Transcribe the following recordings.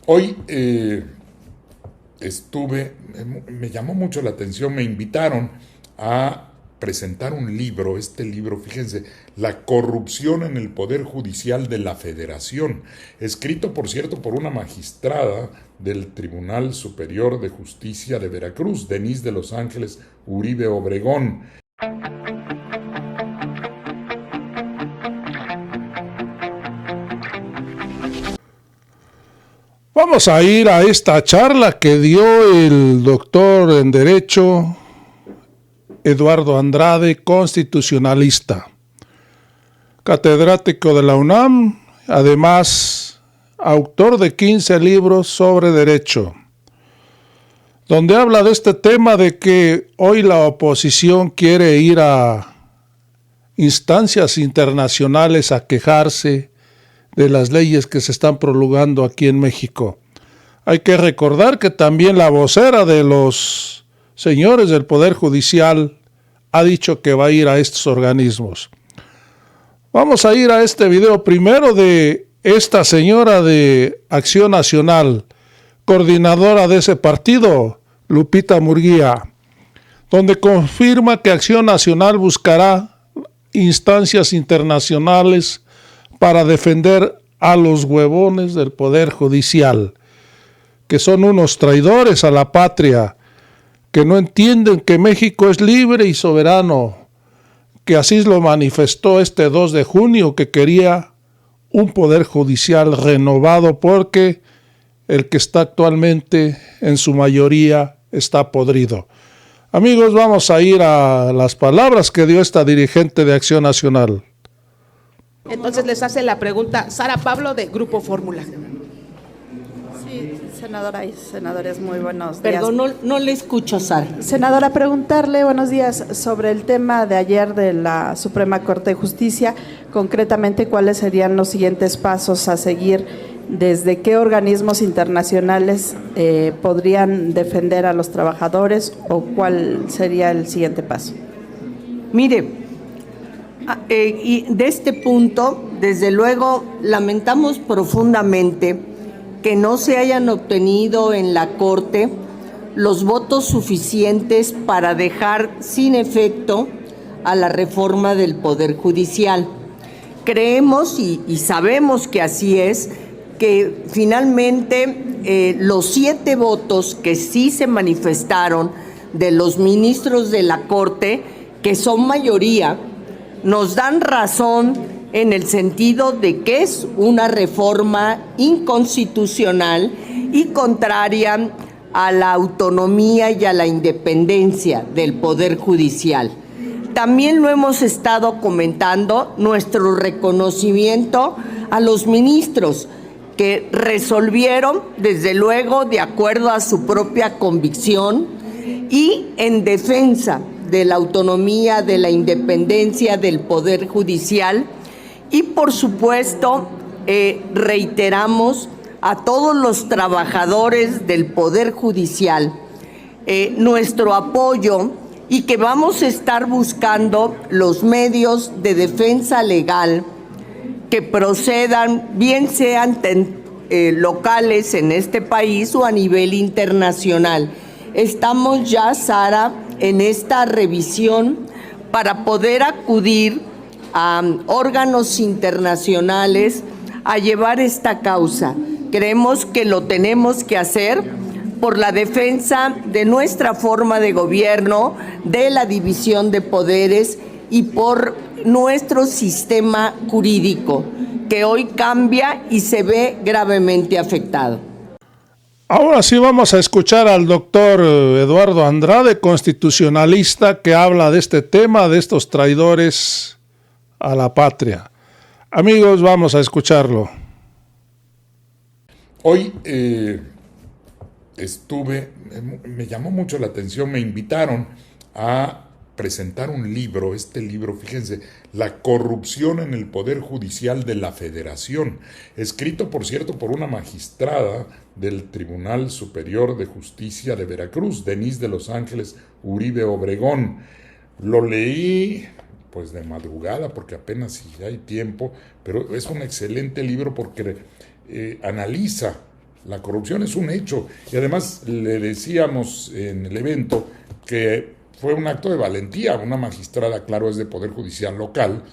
Hoy me llamó mucho la atención, me invitaron a presentar un libro, este libro, fíjense, La corrupción en el Poder Judicial de la Federación, escrito, por cierto, por una magistrada del Tribunal Superior de Justicia de Veracruz, Denise de Los Ángeles Uribe Obregón. Vamos a ir a esta charla que dio el doctor en Derecho Eduardo Andrade, constitucionalista, catedrático de la UNAM, además autor de 15 libros sobre derecho, donde habla de este tema de que hoy la oposición quiere ir a instancias internacionales a quejarse de las leyes que se están promulgando aquí en México. Hay que recordar que también la vocera de los señores del Poder Judicial ha dicho que va a ir a estos organismos. Vamos a ir a este video primero de esta señora de Acción Nacional, coordinadora de ese partido, Lupita Murguía, donde confirma que Acción Nacional buscará instancias internacionales para defender a los huevones del Poder Judicial, que son unos traidores a la patria, que no entienden que México es libre y soberano, que así lo manifestó este 2 de junio, que quería un Poder Judicial renovado porque el que está actualmente en su mayoría está podrido. Amigos, vamos a ir a las palabras que dio esta dirigente de Acción Nacional. Entonces les hace la pregunta Sara Pablo de Grupo Fórmula. Sí, senadora y senadores, muy buenos días. Perdón, no le escucho, Sara. Senadora, preguntarle, buenos días, sobre el tema de ayer de la Suprema Corte de Justicia, concretamente cuáles serían los siguientes pasos a seguir, desde qué organismos internacionales podrían defender a los trabajadores o cuál sería el siguiente paso. Mire, y de este punto, desde luego, lamentamos profundamente que no se hayan obtenido en la Corte los votos suficientes para dejar sin efecto a la reforma del Poder Judicial. Creemos y sabemos que así es, que finalmente los 7 votos que sí se manifestaron de los ministros de la Corte, que son mayoría, nos dan razón en el sentido de que es una reforma inconstitucional y contraria a la autonomía y a la independencia del Poder Judicial. También lo hemos estado comentando, nuestro reconocimiento a los ministros que resolvieron, desde luego, de acuerdo a su propia convicción y en defensa de la autonomía, de la independencia del Poder Judicial. Y por supuesto, reiteramos a todos los trabajadores del Poder Judicial nuestro apoyo y que vamos a estar buscando los medios de defensa legal que procedan, bien sean locales en este país o a nivel internacional. Estamos ya, Sara, en esta revisión para poder acudir a órganos internacionales a llevar esta causa. Creemos que lo tenemos que hacer por la defensa de nuestra forma de gobierno, de la división de poderes y por nuestro sistema jurídico, que hoy cambia y se ve gravemente afectado. Ahora sí vamos a escuchar al doctor Eduardo Andrade, constitucionalista, que habla de este tema, de estos traidores a la patria. Amigos, vamos a escucharlo. Hoy me llamó mucho la atención, me invitaron a presentar un libro, este libro, fíjense, La corrupción en el Poder Judicial de la Federación, escrito, por cierto, por una magistrada del Tribunal Superior de Justicia de Veracruz, Denise de Los Ángeles Uribe Obregón. Lo leí pues de madrugada porque apenas si hay tiempo, pero es un excelente libro porque analiza La corrupción es un hecho. Y además le decíamos en el evento que fue un acto de valentía. Una magistrada, claro, es de Poder Judicial local,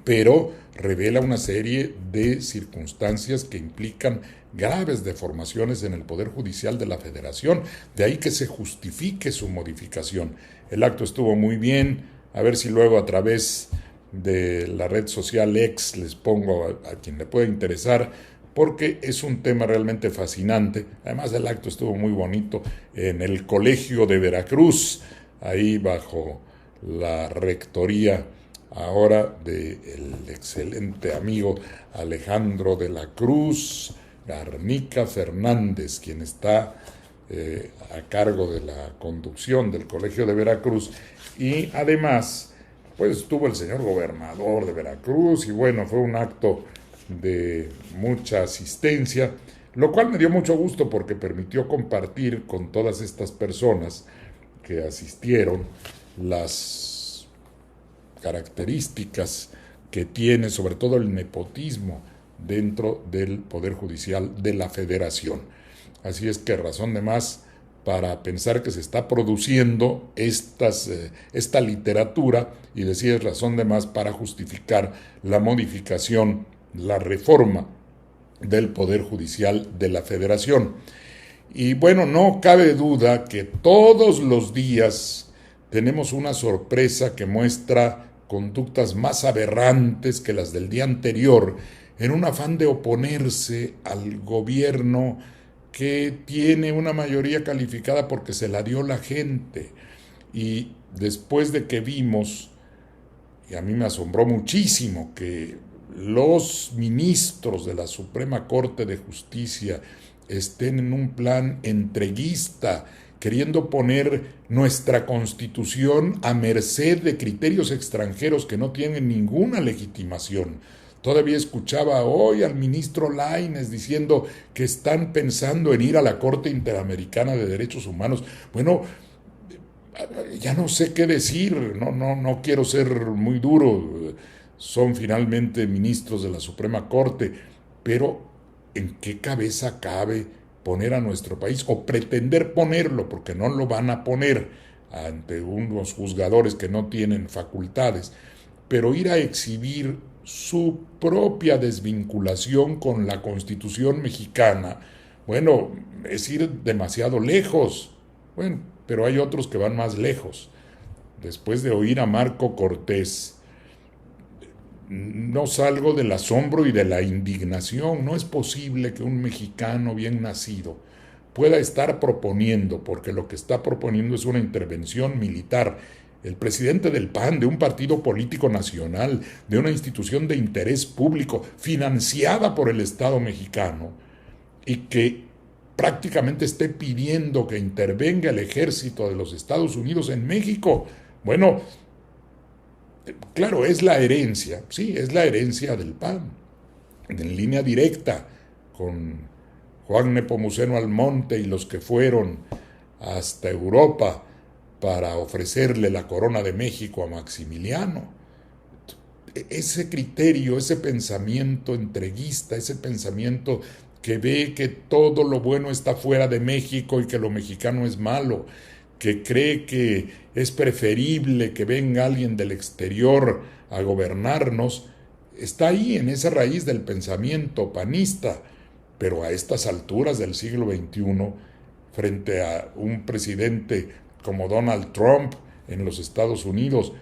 pero revela una serie de circunstancias que implican graves deformaciones en el Poder Judicial de la Federación. De ahí que se justifique su modificación. El acto estuvo muy bien. A ver si luego a través de la red social X les pongo a quien le pueda interesar, porque es un tema realmente fascinante. Además, el acto estuvo muy bonito en el Colegio de Veracruz, ahí bajo la rectoría ahora del excelente amigo Alejandro de la Cruz Garnica Fernández, quien está a cargo de la conducción del Colegio de Veracruz. Y además, pues estuvo el señor gobernador de Veracruz, y bueno, fue un acto de mucha asistencia, lo cual me dio mucho gusto porque permitió compartir con todas estas personas que asistieron las características que tiene sobre todo el nepotismo dentro del Poder Judicial de la Federación. Así es que razón de más para pensar que se está produciendo esta literatura, y decía, es razón de más para justificar la modificación, la reforma del Poder Judicial de la Federación. Y bueno, no cabe duda que todos los días tenemos una sorpresa que muestra conductas más aberrantes que las del día anterior, en un afán de oponerse al gobierno que tiene una mayoría calificada porque se la dio la gente. Y después de que vimos, y a mí me asombró muchísimo, que los ministros de la Suprema Corte de Justicia estén en un plan entreguista, queriendo poner nuestra Constitución a merced de criterios extranjeros que no tienen ninguna legitimación. Todavía escuchaba hoy al ministro Lainez diciendo que están pensando en ir a la Corte Interamericana de Derechos Humanos. Bueno, ya no sé qué decir, no quiero ser muy duro, son finalmente ministros de la Suprema Corte, pero ¿en qué cabeza cabe poner a nuestro país, o pretender ponerlo, porque no lo van a poner ante unos juzgadores que no tienen facultades, pero ir a exhibir su propia desvinculación con la Constitución mexicana? Bueno, es ir demasiado lejos. Bueno, pero hay otros que van más lejos. Después de oír a Marco Cortés, no salgo del asombro y de la indignación. No es posible que un mexicano bien nacido pueda estar proponiendo, porque lo que está proponiendo es una intervención militar, el presidente del PAN, de un partido político nacional, de una institución de interés público financiada por el Estado mexicano, y que prácticamente esté pidiendo que intervenga el ejército de los Estados Unidos en México. Bueno, claro, es la herencia, sí, es la herencia del PAN, en línea directa con Juan Nepomuceno Almonte y los que fueron hasta Europa para ofrecerle la corona de México a Maximiliano. Ese criterio, ese pensamiento entreguista, ese pensamiento que ve que todo lo bueno está fuera de México y que lo mexicano es malo, que cree que es preferible que venga alguien del exterior a gobernarnos, está ahí en esa raíz del pensamiento panista. Pero a estas alturas del siglo XXI, frente a un presidente como Donald Trump en los Estados Unidos,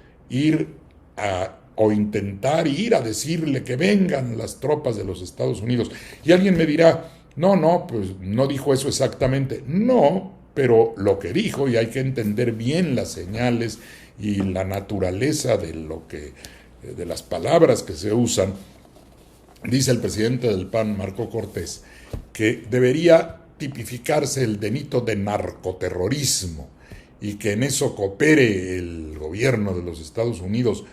o intentar ir a decirle que vengan las tropas de los Estados Unidos, y alguien me dirá, no, pues no dijo eso exactamente. No, pero lo que dijo, y hay que entender bien las señales y la naturaleza de las palabras que se usan. Dice el presidente del PAN, Marco Cortés, que debería tipificarse el delito de narcoterrorismo y que en eso coopere el gobierno de los Estados Unidos.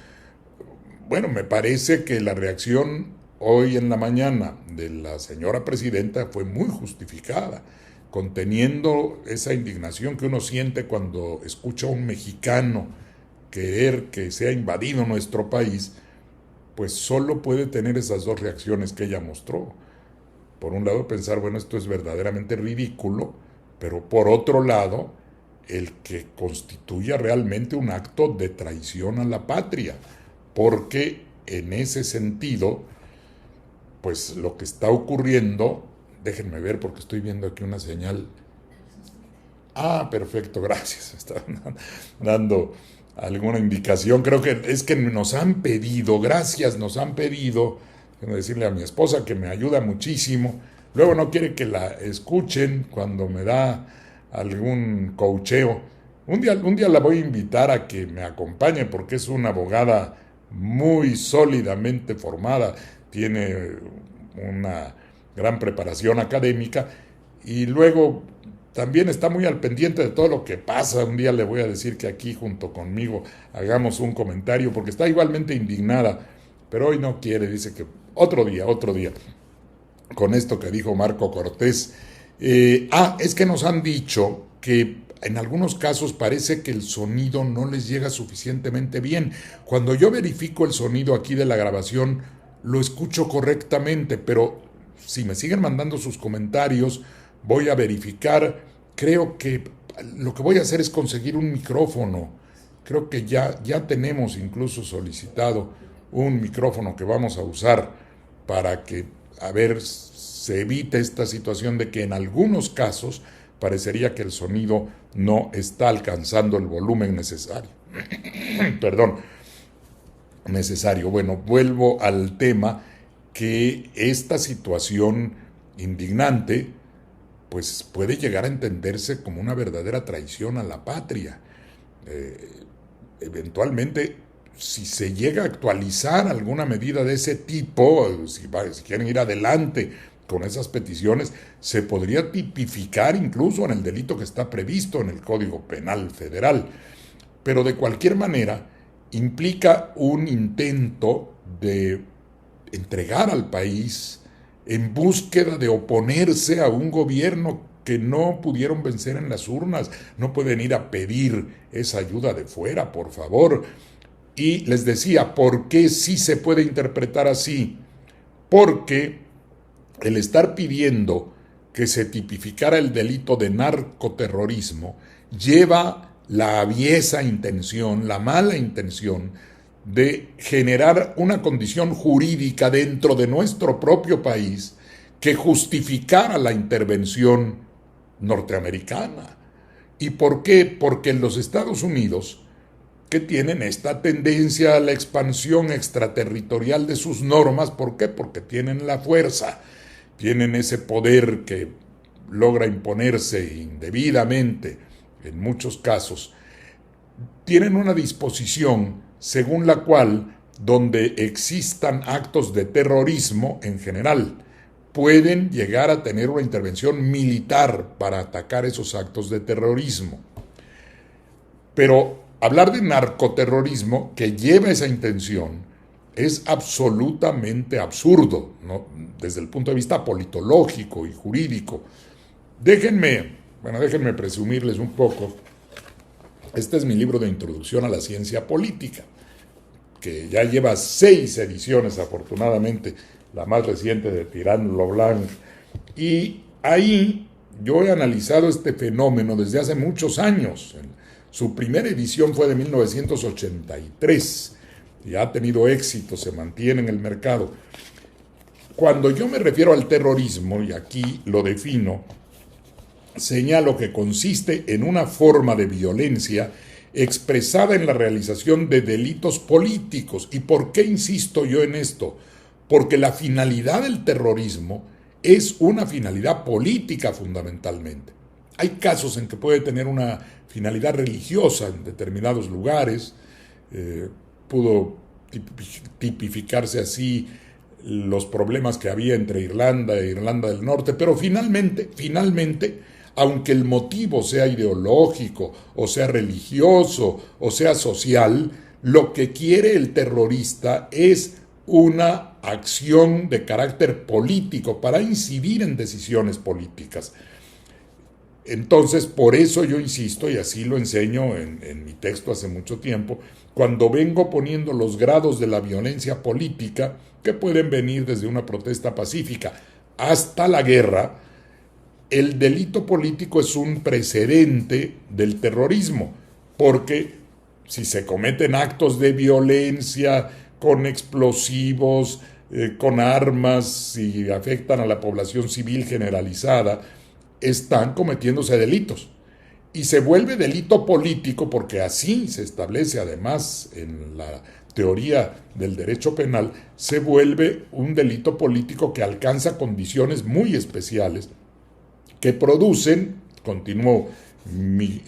Bueno, me parece que la reacción hoy en la mañana de la señora presidenta fue muy justificada, conteniendo esa indignación que uno siente cuando escucha a un mexicano querer que sea invadido nuestro país. Pues solo puede tener esas dos reacciones que ella mostró. por un lado pensar, bueno, esto es verdaderamente ridículo, pero por otro lado, el que constituya realmente un acto de traición a la patria, porque en ese sentido, pues lo que está ocurriendo, déjenme ver porque estoy viendo aquí una señal. Ah, perfecto, gracias, está dando alguna indicación, creo que es que nos han pedido, nos han pedido, déjenme decirle a mi esposa que me ayuda muchísimo, luego no quiere que la escuchen cuando me da algún coacheo. Un día la voy a invitar a que me acompañe porque es una abogada muy sólidamente formada, tiene una gran preparación académica y luego también está muy al pendiente de todo lo que pasa. Un día le voy a decir que aquí junto conmigo hagamos un comentario porque está igualmente indignada, pero hoy no quiere, dice que otro día, con esto que dijo Marco Cortés. Es que nos han dicho que en algunos casos parece que el sonido no les llega suficientemente bien. Cuando yo verifico el sonido aquí de la grabación, lo escucho correctamente, pero si me siguen mandando sus comentarios, voy a verificar. Creo que lo que voy a hacer es conseguir un micrófono. Creo que ya tenemos incluso solicitado un micrófono que vamos a usar para que, a ver, se evite esta situación de que en algunos casos parecería que el sonido no está alcanzando el volumen necesario. Necesario. Bueno, vuelvo al tema que esta situación indignante pues puede llegar a entenderse como una verdadera traición a la patria. Eventualmente, si se llega a actualizar alguna medida de ese tipo, si quieren ir adelante con esas peticiones, se podría tipificar incluso en el delito que está previsto en el Código Penal Federal. Pero de cualquier manera, implica un intento de entregar al país en búsqueda de oponerse a un gobierno que no pudieron vencer en las urnas. No pueden ir a pedir esa ayuda de fuera, por favor. Y les decía, ¿por qué sí se puede interpretar así? Porque el estar pidiendo que se tipificara el delito de narcoterrorismo lleva la aviesa intención, la mala intención de generar una condición jurídica dentro de nuestro propio país que justificara la intervención norteamericana. ¿Y por qué? Porque en los Estados Unidos, que tienen esta tendencia a la expansión extraterritorial de sus normas, ¿por qué? Porque tienen la fuerza, tienen ese poder que logra imponerse indebidamente en muchos casos, tienen una disposición según la cual, donde existan actos de terrorismo en general, pueden llegar a tener una intervención militar para atacar esos actos de terrorismo. Pero hablar de narcoterrorismo que lleva esa intención es absolutamente absurdo, ¿no? Desde el punto de vista politológico y jurídico. Déjenme presumirles un poco. Este es mi libro de introducción a la ciencia política, que ya lleva 6 ediciones, afortunadamente, la más reciente de Tirán Leblanc. Y ahí yo he analizado este fenómeno desde hace muchos años. Su primera edición fue de 1983 y ha tenido éxito, se mantiene en el mercado. Cuando yo me refiero al terrorismo, y aquí lo defino, señalo que consiste en una forma de violencia expresada en la realización de delitos políticos. ¿Y por qué insisto yo en esto? Porque la finalidad del terrorismo es una finalidad política fundamentalmente. Hay casos en que puede tener una finalidad religiosa en determinados lugares, pudo tipificarse así los problemas que había entre Irlanda e Irlanda del Norte, pero finalmente, aunque el motivo sea ideológico, o sea religioso, o sea social, lo que quiere el terrorista es una acción de carácter político para incidir en decisiones políticas. Entonces, por eso yo insisto, y así lo enseño en mi texto hace mucho tiempo, cuando vengo poniendo los grados de la violencia política, que pueden venir desde una protesta pacífica hasta la guerra, el delito político es un precedente del terrorismo, porque si se cometen actos de violencia con explosivos, con armas y afectan a la población civil generalizada, están cometiéndose delitos. Y se vuelve delito político porque así se establece además en la teoría del derecho penal, se vuelve un delito político que alcanza condiciones muy especiales que producen, continúo mi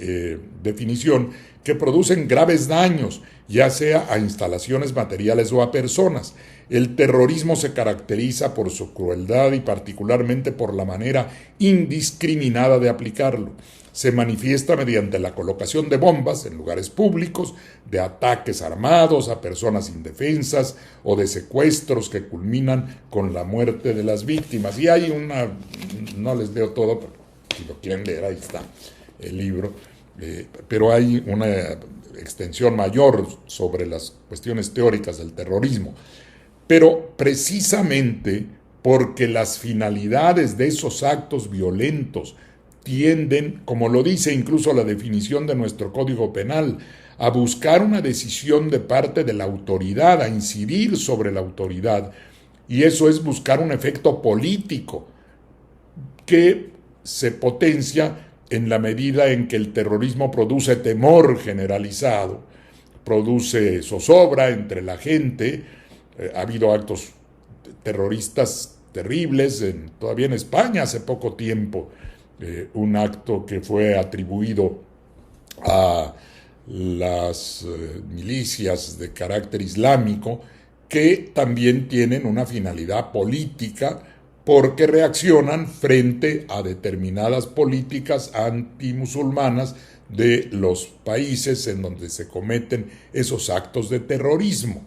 definición, que producen graves daños, ya sea a instalaciones materiales o a personas. El terrorismo se caracteriza por su crueldad y particularmente por la manera indiscriminada de aplicarlo. Se manifiesta mediante la colocación de bombas en lugares públicos, de ataques armados a personas indefensas o de secuestros que culminan con la muerte de las víctimas. Y hay no les leo todo, pero si lo quieren leer, ahí está el libro, pero hay una extensión mayor sobre las cuestiones teóricas del terrorismo. Pero precisamente porque las finalidades de esos actos violentos tienden, como lo dice incluso la definición de nuestro Código Penal, a buscar una decisión de parte de la autoridad, a incidir sobre la autoridad, y eso es buscar un efecto político que se potencia en la medida en que el terrorismo produce temor generalizado, produce zozobra entre la gente. Ha habido actos terroristas terribles, todavía en España hace poco tiempo, un acto que fue atribuido a las milicias de carácter islámico, que también tienen una finalidad política porque reaccionan frente a determinadas políticas antimusulmanas de los países en donde se cometen esos actos de terrorismo.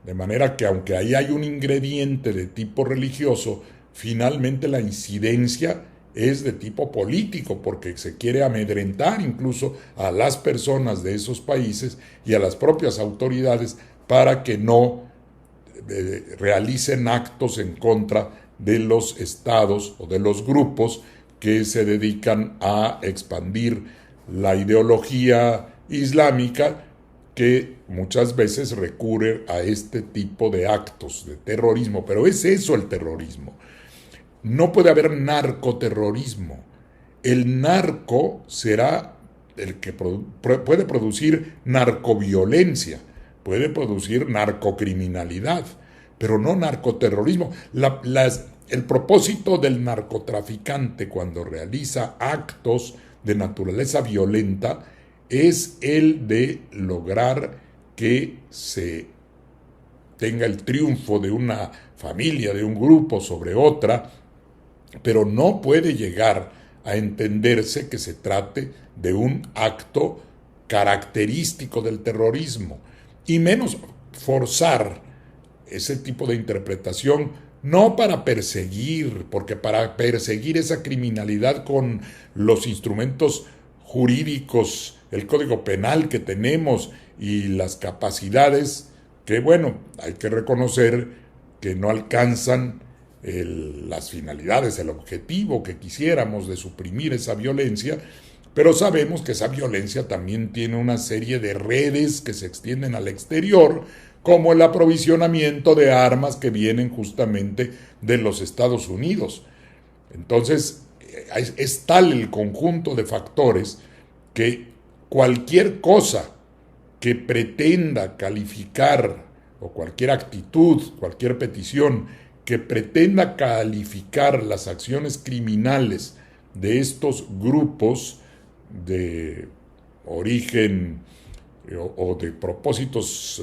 De manera que aunque ahí hay un ingrediente de tipo religioso, finalmente la incidencia es de tipo político, porque se quiere amedrentar incluso a las personas de esos países y a las propias autoridades para que no realicen actos en contra de los estados o de los grupos que se dedican a expandir la ideología islámica, que muchas veces recurre a este tipo de actos de terrorismo. Pero es eso el terrorismo. No puede haber narcoterrorismo. El narco será el que puede producir narcoviolencia, puede producir narcocriminalidad, pero no narcoterrorismo. El propósito del narcotraficante cuando realiza actos de naturaleza violenta es el de lograr que se tenga el triunfo de una familia, de un grupo sobre otra, pero no puede llegar a entenderse que se trate de un acto característico del terrorismo, y menos forzar ese tipo de interpretación, no para perseguir, porque para perseguir esa criminalidad con los instrumentos jurídicos, el Código Penal que tenemos y las capacidades que, bueno, hay que reconocer que no alcanzan las finalidades, el objetivo que quisiéramos de suprimir esa violencia, pero sabemos que esa violencia también tiene una serie de redes que se extienden al exterior, como el aprovisionamiento de armas que vienen justamente de los Estados Unidos. Entonces, es tal el conjunto de factores que cualquier cosa que pretenda calificar, o cualquier actitud, cualquier petición que pretenda calificar las acciones criminales de estos grupos de origen o de propósitos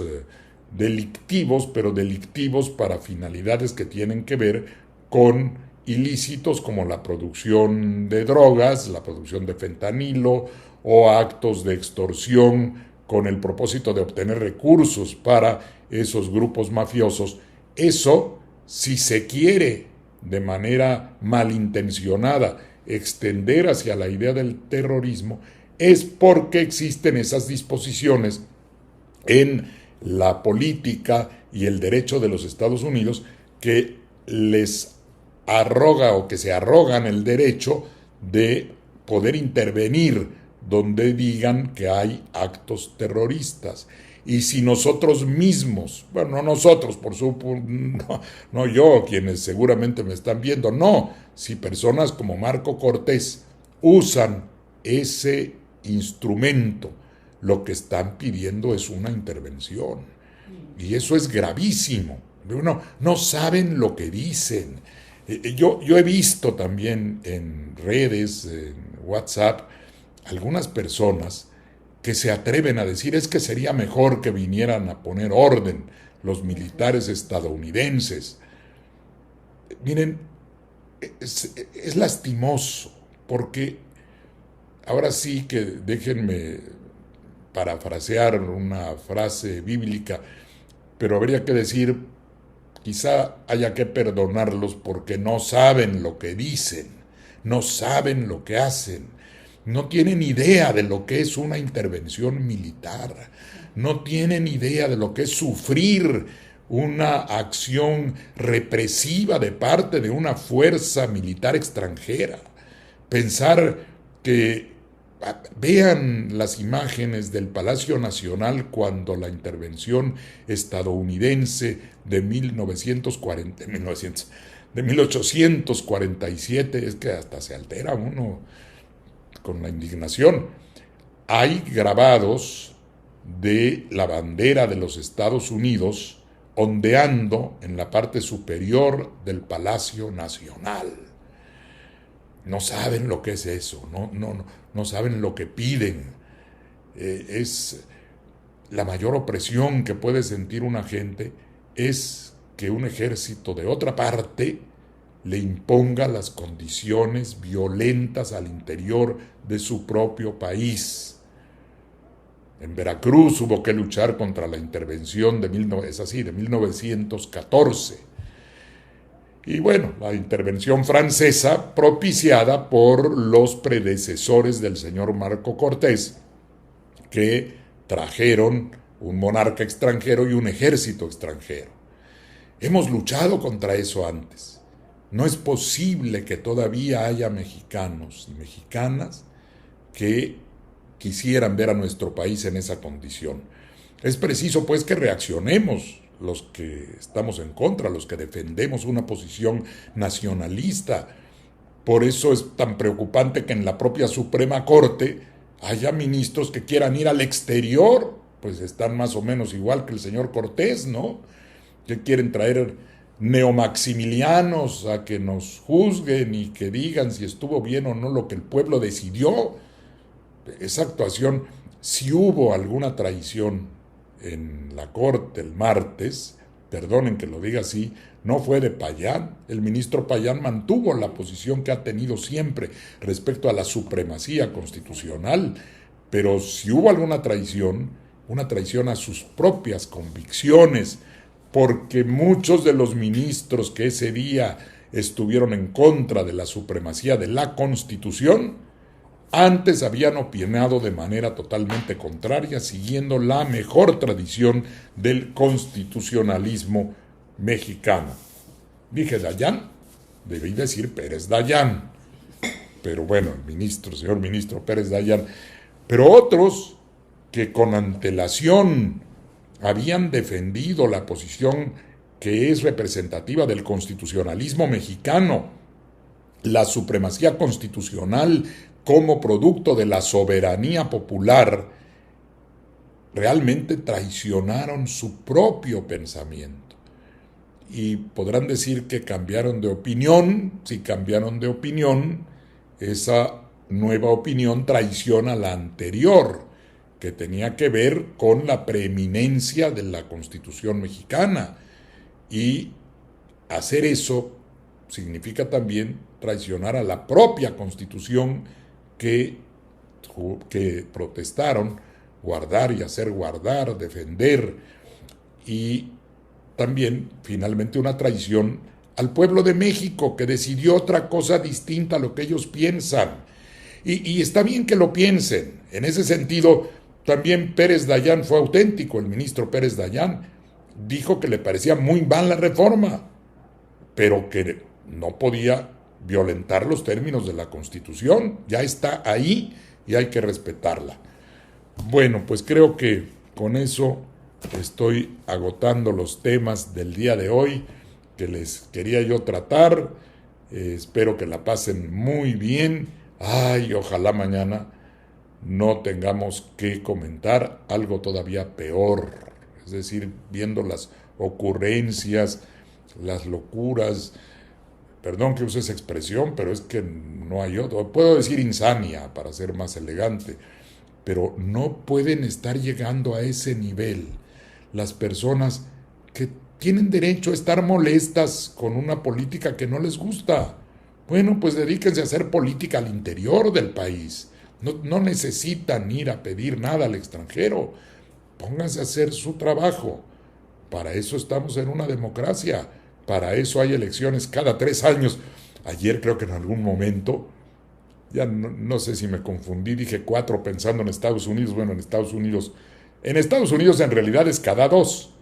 delictivos, pero delictivos para finalidades que tienen que ver con ilícitos como la producción de drogas, la producción de fentanilo o actos de extorsión con el propósito de obtener recursos para esos grupos mafiosos. Eso, si se quiere de manera malintencionada extender hacia la idea del terrorismo, es porque existen esas disposiciones en la política y el derecho de los Estados Unidos que les arroga o que se arrogan el derecho de poder intervenir donde digan que hay actos terroristas. Y si nosotros mismos, bueno, no nosotros, por supuesto, no yo, quienes seguramente me están viendo, no, si personas como Marco Cortés usan ese instrumento, lo que están pidiendo es una intervención. Y eso es gravísimo. No saben lo que dicen. Yo he visto también en redes, en WhatsApp, algunas personas que se atreven a decir es que sería mejor que vinieran a poner orden los militares estadounidenses. Miren, es lastimoso, porque ahora sí que déjenme parafrasear una frase bíblica, pero habría que decir, quizá haya que perdonarlos porque no saben lo que dicen, no saben lo que hacen. No tienen idea de lo que es una intervención militar, no tienen idea de lo que es sufrir una acción represiva de parte de una fuerza militar extranjera. Pensar que vean las imágenes del Palacio Nacional cuando la intervención estadounidense de 1847, es que hasta se altera uno con la indignación. Hay grabados de la bandera de los Estados Unidos ondeando en la parte superior del Palacio Nacional. No saben lo que es eso, no saben lo que piden. Es la mayor opresión que puede sentir una gente, es que un ejército de otra parte le imponga las condiciones violentas al interior de su propio país. En Veracruz hubo que luchar contra la intervención de 1914. Y bueno, la intervención francesa propiciada por los predecesores del señor Marco Cortés, que trajeron un monarca extranjero y un ejército extranjero. Hemos luchado contra eso antes. No es posible que todavía haya mexicanos y mexicanas que quisieran ver a nuestro país en esa condición. Es preciso, pues, que reaccionemos los que estamos en contra, los que defendemos una posición nacionalista. Por eso es tan preocupante que en la propia Suprema Corte haya ministros que quieran ir al exterior, pues están más o menos igual que el señor Cortés, ¿no? Que quieren traer neomaximilianos a que nos juzguen y que digan si estuvo bien o no lo que el pueblo decidió. Esa actuación, si hubo alguna traición en la Corte el martes, perdonen que lo diga así, no fue de Payán. El ministro Payán mantuvo la posición que ha tenido siempre respecto a la supremacía constitucional, pero si hubo alguna traición, una traición a sus propias convicciones, porque muchos de los ministros que ese día estuvieron en contra de la supremacía de la Constitución, antes habían opinado de manera totalmente contraria, siguiendo la mejor tradición del constitucionalismo mexicano. Dije Dayan, debí decir Pérez Dayan, pero bueno, el señor ministro Pérez Dayan, pero otros que con antelación habían defendido la posición que es representativa del constitucionalismo mexicano, la supremacía constitucional como producto de la soberanía popular, realmente traicionaron su propio pensamiento. Y podrán decir que cambiaron de opinión. Si cambiaron de opinión, esa nueva opinión traiciona la anterior, que tenía que ver con la preeminencia de la Constitución mexicana. Y hacer eso significa también traicionar a la propia Constitución que protestaron, guardar y hacer guardar, defender, y también finalmente una traición al pueblo de México, que decidió otra cosa distinta a lo que ellos piensan. Y está bien que lo piensen. En ese sentido, también Pérez Dayan fue auténtico. El ministro Pérez Dayan dijo que le parecía muy mal la reforma, pero que no podía violentar los términos de la Constitución. Ya está ahí y hay que respetarla. Bueno, pues creo que con eso estoy agotando los temas del día de hoy que les quería yo tratar. Espero que la pasen muy bien. Ay, ojalá mañana no tengamos que comentar algo todavía peor. Es decir, viendo las ocurrencias, las locuras. Perdón que use esa expresión, pero es que no hay otro. Puedo decir insania para ser más elegante, pero no pueden estar llegando a ese nivel las personas que tienen derecho a estar molestas con una política que no les gusta. Bueno, pues dedíquense a hacer política al interior del país. No necesitan ir a pedir nada al extranjero. Pónganse a hacer su trabajo. Para eso estamos en una democracia. Para eso hay elecciones cada 3 años. Ayer creo que en algún momento, ya no sé si me confundí, dije 4 pensando en Estados Unidos. Bueno, en Estados Unidos en realidad es cada 2,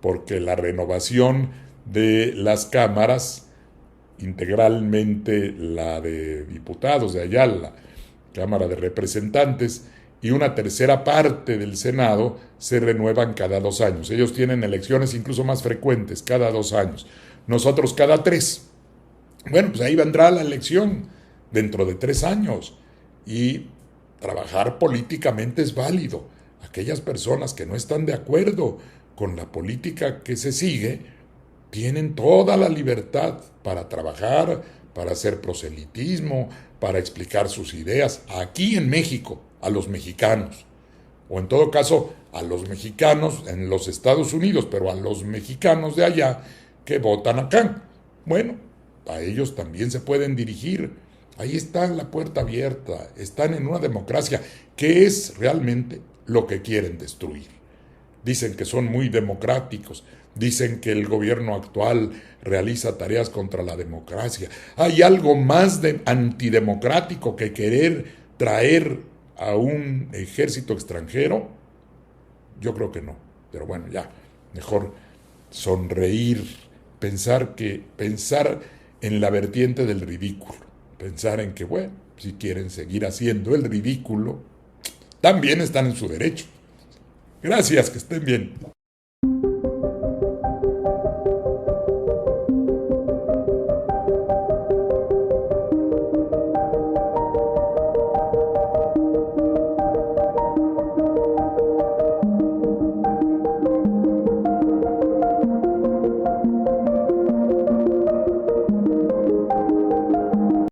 porque la renovación de las cámaras, integralmente la de diputados de allá, la Cámara de Representantes, y una tercera parte del Senado se renuevan cada 2 años. Ellos tienen elecciones incluso más frecuentes, cada 2 años. Nosotros cada 3. Bueno, pues ahí vendrá la elección dentro de 3 años. Y trabajar políticamente es válido. Aquellas personas que no están de acuerdo con la política que se sigue tienen toda la libertad para trabajar, para hacer proselitismo, para explicar sus ideas aquí en México, a los mexicanos, o en todo caso a los mexicanos en los Estados Unidos, pero a los mexicanos de allá que votan acá. Bueno, a ellos también se pueden dirigir. Ahí está la puerta abierta, están en una democracia que es realmente lo que quieren destruir. Dicen que son muy democráticos, dicen que el gobierno actual realiza tareas contra la democracia. ¿Hay algo más antidemocrático que querer traer a un ejército extranjero? Yo creo que no, pero bueno, ya, mejor sonreír, pensar en la vertiente del ridículo, pensar en que, bueno, si quieren seguir haciendo el ridículo, también están en su derecho. Gracias, que estén bien.